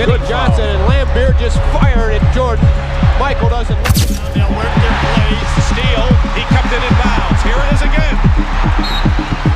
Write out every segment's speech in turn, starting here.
Vinnie Johnson, and Laimbeer just fired at Jordan. Michael doesn't. They'll work their plays. Steele, he kept it in bounds. Here it is again.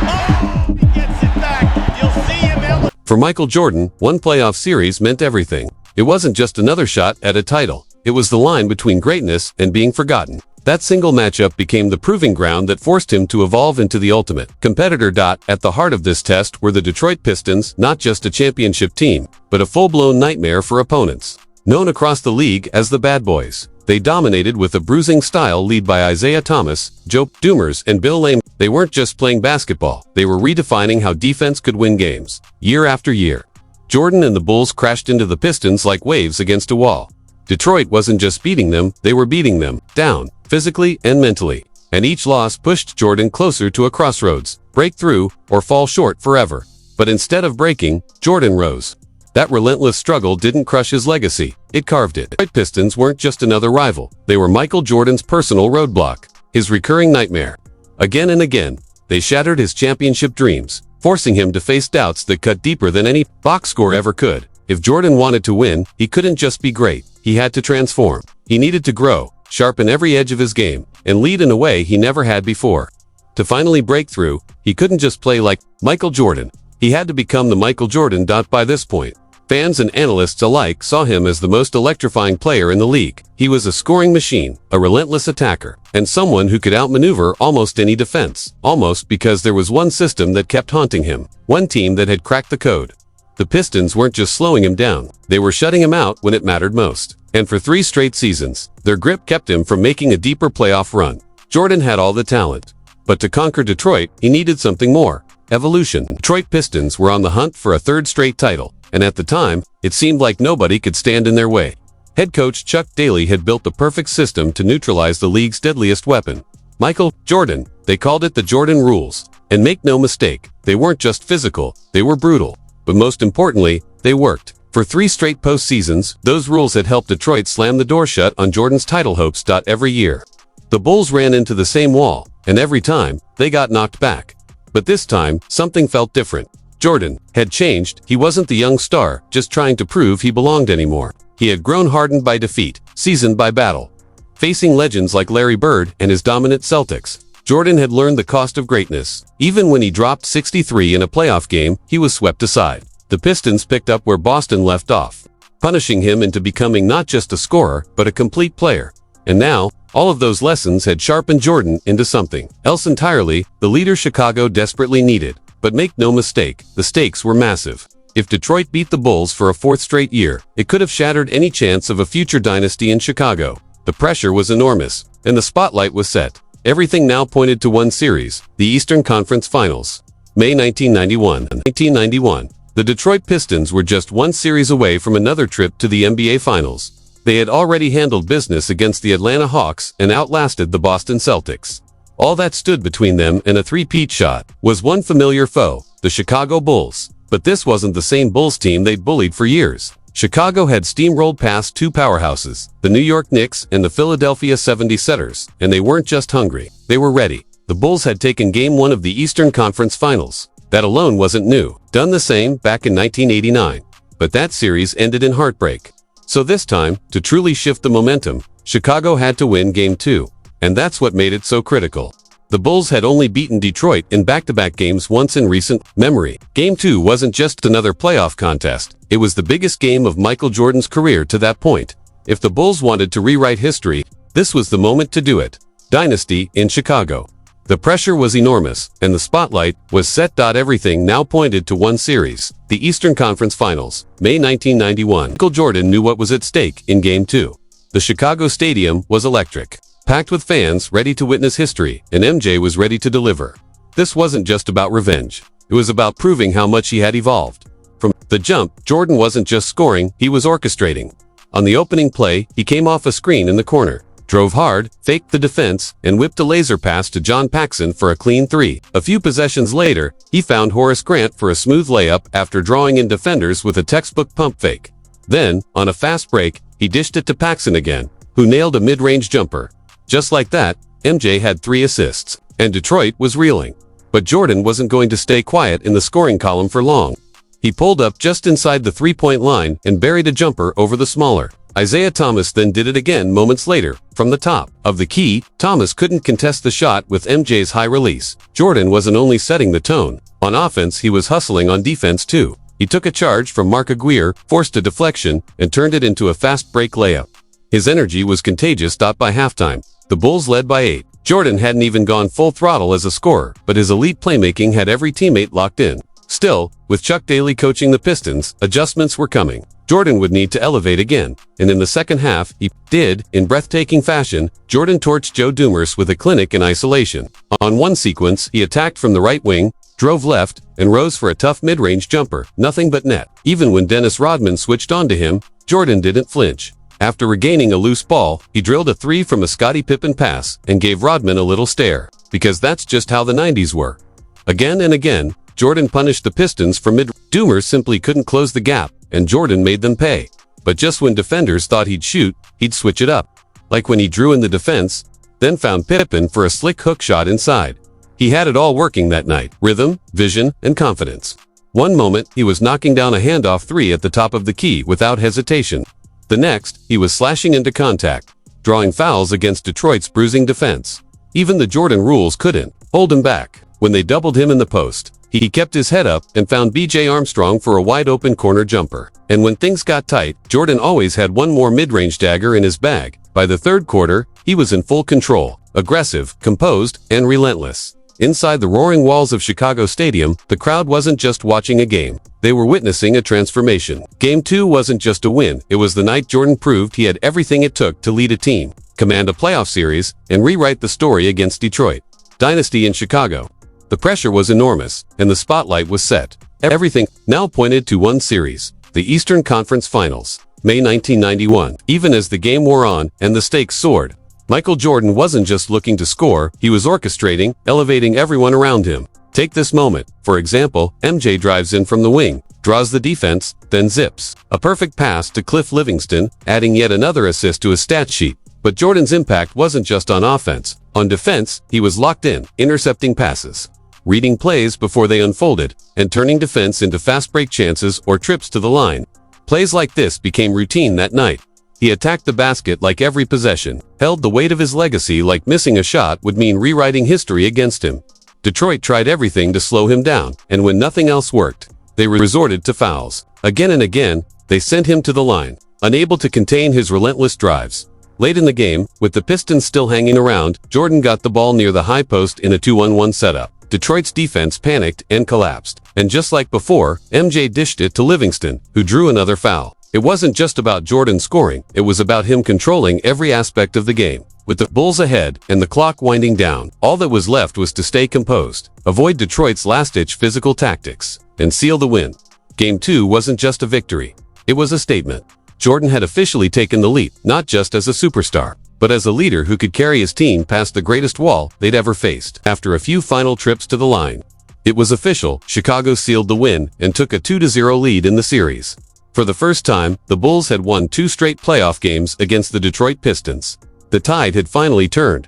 Oh, he gets it back. You'll see him. For Michael Jordan, one playoff series meant everything. It wasn't just another shot at a title. It was the line between greatness and being forgotten. That single matchup became the proving ground that forced him to evolve into the ultimate competitor. At the heart of this test were the Detroit Pistons, not just a championship team, but a full-blown nightmare for opponents. Known across the league as the Bad Boys, they dominated with a bruising style led by Isiah Thomas, Joe Dumars, and Bill Laimbeer. They weren't just playing basketball, they were redefining how defense could win games, year after year. Jordan and the Bulls crashed into the Pistons like waves against a wall. Detroit wasn't just beating them, they were beating them down, physically and mentally. And each loss pushed Jordan closer to a crossroads, break through, or fall short forever. But instead of breaking, Jordan rose. That relentless struggle didn't crush his legacy, it carved it. The Detroit Pistons weren't just another rival, they were Michael Jordan's personal roadblock, his recurring nightmare. Again and again, they shattered his championship dreams, forcing him to face doubts that cut deeper than any box score ever could. If Jordan wanted to win, he couldn't just be great, he had to transform. He needed to grow, sharpen every edge of his game, and lead in a way he never had before. To finally break through, he couldn't just play like Michael Jordan. He had to become the Michael Jordan. By this point, fans and analysts alike saw him as the most electrifying player in the league. He was a scoring machine, a relentless attacker, and someone who could outmaneuver almost any defense. Almost because there was one system that kept haunting him, one team that had cracked the code. The Pistons weren't just slowing him down, they were shutting him out when it mattered most. And for 3 straight seasons, their grip kept him from making a deeper playoff run. Jordan had all the talent. But to conquer Detroit, he needed something more. Evolution. Detroit Pistons were on the hunt for a 3rd straight title, and at the time, it seemed like nobody could stand in their way. Head coach Chuck Daly had built the perfect system to neutralize the league's deadliest weapon, Michael Jordan. They called it the Jordan rules. And make no mistake, they weren't just physical, they were brutal. But most importantly, they worked. For 3 straight postseasons, those rules had helped Detroit slam the door shut on Jordan's title hopes. Every year, the Bulls ran into the same wall, and every time, they got knocked back. But this time, something felt different. Jordan had changed. He wasn't the young star, just trying to prove he belonged anymore. He had grown hardened by defeat, seasoned by battle. Facing legends like Larry Bird and his dominant Celtics, Jordan had learned the cost of greatness. Even when he dropped 63 in a playoff game, he was swept aside. The Pistons picked up where Boston left off, punishing him into becoming not just a scorer, but a complete player. And now, all of those lessons had sharpened Jordan into something else entirely, the leader Chicago desperately needed. But make no mistake, the stakes were massive. If Detroit beat the Bulls for a 4th straight year, it could have shattered any chance of a future dynasty in Chicago. The pressure was enormous, and the spotlight was set. Everything now pointed to one series, the Eastern Conference Finals. May 1991. The Detroit Pistons were just one series away from another trip to the NBA Finals. They had already handled business against the Atlanta Hawks and outlasted the Boston Celtics. All that stood between them and a three-peat shot was one familiar foe, the Chicago Bulls. But this wasn't the same Bulls team they'd bullied for years. Chicago had steamrolled past 2 powerhouses, the New York Knicks and the Philadelphia 76ers, and they weren't just hungry, they were ready. The Bulls had taken Game 1 of the Eastern Conference Finals. That alone wasn't new, done the same back in 1989. But that series ended in heartbreak. So this time, to truly shift the momentum, Chicago had to win Game 2. And that's what made it so critical. The Bulls had only beaten Detroit in back-to-back games once in recent memory. Game 2 wasn't just another playoff contest. It was the biggest game of Michael Jordan's career to that point. If the Bulls wanted to rewrite history, this was the moment to do it. Dynasty in Chicago. The pressure was enormous, and the spotlight was set. Everything now pointed to one series, the Eastern Conference Finals, May 1991. Michael Jordan knew what was at stake in Game 2. The Chicago Stadium was electric, packed with fans ready to witness history, and MJ was ready to deliver. This wasn't just about revenge. It was about proving how much he had evolved. From the jump, Jordan wasn't just scoring, he was orchestrating. On the opening play, he came off a screen in the corner, drove hard, faked the defense, and whipped a laser pass to John Paxson for a clean 3. A few possessions later, he found Horace Grant for a smooth layup after drawing in defenders with a textbook pump fake. Then, on a fast break, he dished it to Paxson again, who nailed a mid-range jumper. Just like that, MJ had 3 assists, and Detroit was reeling. But Jordan wasn't going to stay quiet in the scoring column for long. He pulled up just inside the three-point line and buried a jumper over the smaller Isiah Thomas, then did it again moments later, from the top of the key. Thomas couldn't contest the shot with MJ's high release. Jordan wasn't only setting the tone. On offense, he was hustling on defense too. He took a charge from Mark Aguirre, forced a deflection, and turned it into a fast break layup. His energy was contagious. By halftime, the Bulls led by 8. Jordan hadn't even gone full throttle as a scorer, but his elite playmaking had every teammate locked in. Still, with Chuck Daly coaching the Pistons, adjustments were coming. Jordan would need to elevate again, and in the second half, he did. In breathtaking fashion, Jordan torched Joe Dumars with a clinic in isolation. On one sequence, he attacked from the right wing, drove left, and rose for a tough mid-range jumper. Nothing but net. Even when Dennis Rodman switched onto him, Jordan didn't flinch. After regaining a loose ball, he drilled a three from a Scottie Pippen pass and gave Rodman a little stare, because that's just how the 90s were. Again and again, Jordan punished the Pistons from mid. Dumars simply couldn't close the gap, and Jordan made them pay. But just when defenders thought he'd shoot, he'd switch it up. Like when he drew in the defense, then found Pippen for a slick hook shot inside. He had it all working that night: rhythm, vision, and confidence. One moment, he was knocking down a handoff three at the top of the key without hesitation. The next, he was slashing into contact, drawing fouls against Detroit's bruising defense. Even the Jordan rules couldn't hold him back. When they doubled him in the post, he kept his head up and found B.J. Armstrong for a wide-open corner jumper. And when things got tight, Jordan always had one more mid-range dagger in his bag. By the third quarter, he was in full control, aggressive, composed, and relentless. Inside the roaring walls of Chicago Stadium, the crowd wasn't just watching a game. They were witnessing a transformation. Game 2 wasn't just a win. It was the night Jordan proved he had everything it took to lead a team, command a playoff series, and rewrite the story against Detroit. Dynasty in Chicago. The pressure was enormous, and the spotlight was set. Everything now pointed to one series, the Eastern Conference Finals, May 1991. Even as the game wore on and the stakes soared, Michael Jordan wasn't just looking to score, he was orchestrating, elevating everyone around him. Take this moment. For example, MJ drives in from the wing, draws the defense, then zips a perfect pass to Cliff Livingston, adding yet another assist to his stat sheet. But Jordan's impact wasn't just on offense. On defense, he was locked in, intercepting passes, reading plays before they unfolded, and turning defense into fast break chances or trips to the line. Plays like this became routine that night. He attacked the basket like every possession, held the weight of his legacy like missing a shot would mean rewriting history against him. Detroit tried everything to slow him down, and when nothing else worked, they resorted to fouls. Again and again, they sent him to the line, unable to contain his relentless drives. Late in the game, with the Pistons still hanging around, Jordan got the ball near the high post in a 2-on-1 setup. Detroit's defense panicked and collapsed. And just like before, MJ dished it to Livingston, who drew another foul. It wasn't just about Jordan scoring, it was about him controlling every aspect of the game. With the Bulls ahead and the clock winding down, all that was left was to stay composed, avoid Detroit's last-ditch physical tactics, and seal the win. Game 2 wasn't just a victory. It was a statement. Jordan had officially taken the leap, not just as a superstar, but as a leader who could carry his team past the greatest wall they'd ever faced. After a few final trips to the line, it was official. Chicago sealed the win and took a 2-0 lead in the series. For the first time, the Bulls had won 2 straight playoff games against the Detroit Pistons. The tide had finally turned.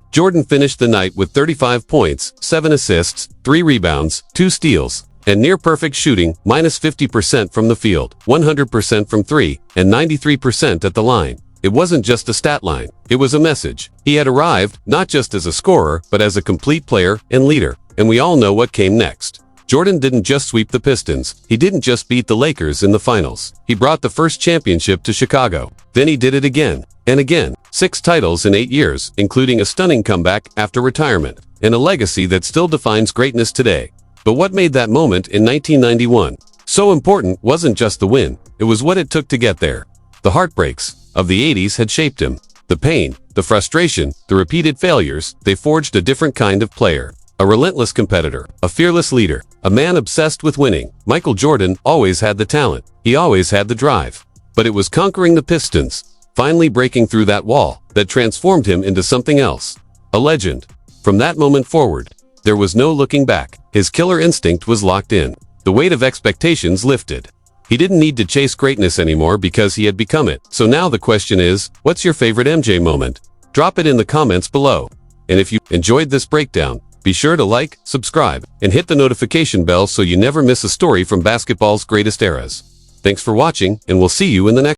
Jordan finished the night with 35 points, 7 assists, 3 rebounds, 2 steals, and near-perfect shooting, minus 50% from the field, 100% from 3, and 93% at the line. It wasn't just a stat line. It was a message. He had arrived, not just as a scorer, but as a complete player and leader. And we all know what came next. Jordan didn't just sweep the Pistons. He didn't just beat the Lakers in the finals. He brought the first championship to Chicago. Then he did it again and again. 6 titles in 8 years, including a stunning comeback after retirement, and a legacy that still defines greatness today. But what made that moment in 1991 so important wasn't just the win. It was what it took to get there. The heartbreaks of the 80s had shaped him. The pain, the frustration, the repeated failures, they forged a different kind of player. A relentless competitor, a fearless leader, a man obsessed with winning. Michael Jordan always had the talent. He always had the drive. But it was conquering the Pistons, finally breaking through that wall, that transformed him into something else. A legend. From that moment forward, there was no looking back. His killer instinct was locked in. The weight of expectations lifted. He didn't need to chase greatness anymore because he had become it. So now the question is, what's your favorite MJ moment? Drop it in the comments below. And if you enjoyed this breakdown, Be sure to like, subscribe, and hit the notification bell so you never miss a story from basketball's greatest eras. Thanks for watching, and we'll see you in the next